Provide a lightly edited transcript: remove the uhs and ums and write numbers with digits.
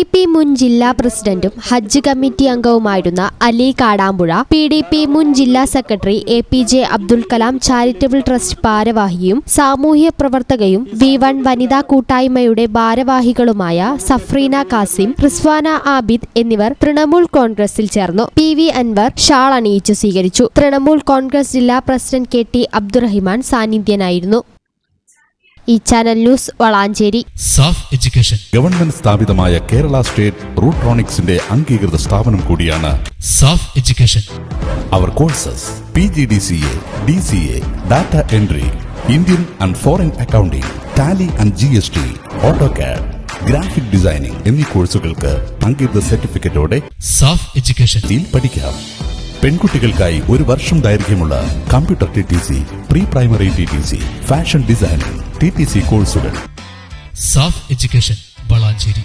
PDP മുൻ ജില്ലാ പ്രസിഡന്റും ഹജ്ജ് കമ്മിറ്റി അംഗവുമായിരുന്ന അലി കാടാമ്പുഴ, PDP മുൻ ജില്ലാ secretary APJ Abdul Kalam charitable trust ഭാരവാഹിയും സാമൂഹ്യ പ്രവർത്തകയും V1 വനിതാ കൂട്ടായ്മയുടെ ഭാരവാഹികളുമായ സഫ്രീന കാസിം, റിസ്വാന ആബിദ് എന്നിവർ തൃണമൂൽ കോൺഗ്രസിൽ ചേർന്നു. PV അൻവർ ഷാൾ അണിയിച്ചു സ്വീകരിച്ചു. തൃണമൂൽ കോൺഗ്രസ് ജില്ലാ പ്രസിഡന്റ് KT അബ്ദുറഹിമാൻ സാന്നിധ്യനായിരുന്നു. ഈ channel news Valanchery. SAF education government സ്ഥാപിതമായ കേരള സ്റ്റേറ്റ് റൂട്രോണിക്സിന്റെ അംഗീകൃത സ്ഥാപനം കൂടിയാണ് സാഫ് എഡ്യൂക്കേഷൻ. അവർ courses PGDCA, DCA, data entry, Indian and foreign accounting, Tally and GST, AutoCAD, graphic designing എന്നീ കോഴ്സുകൾക്ക് അംഗീകൃത സർട്ടിഫിക്കറ്റോടെ സാഫ് എഡ്യൂക്കേഷൻ പഠിക്കാം. പെൺകുട്ടികൾക്കായി 1 വർഷം ദൈർഘ്യമുള്ള computer TTC, pre primary TTC, fashion designing TTC കോഴ്സുകൾ. സാഫ് എഡ്യൂക്കേഷൻ വളാഞ്ചേരി.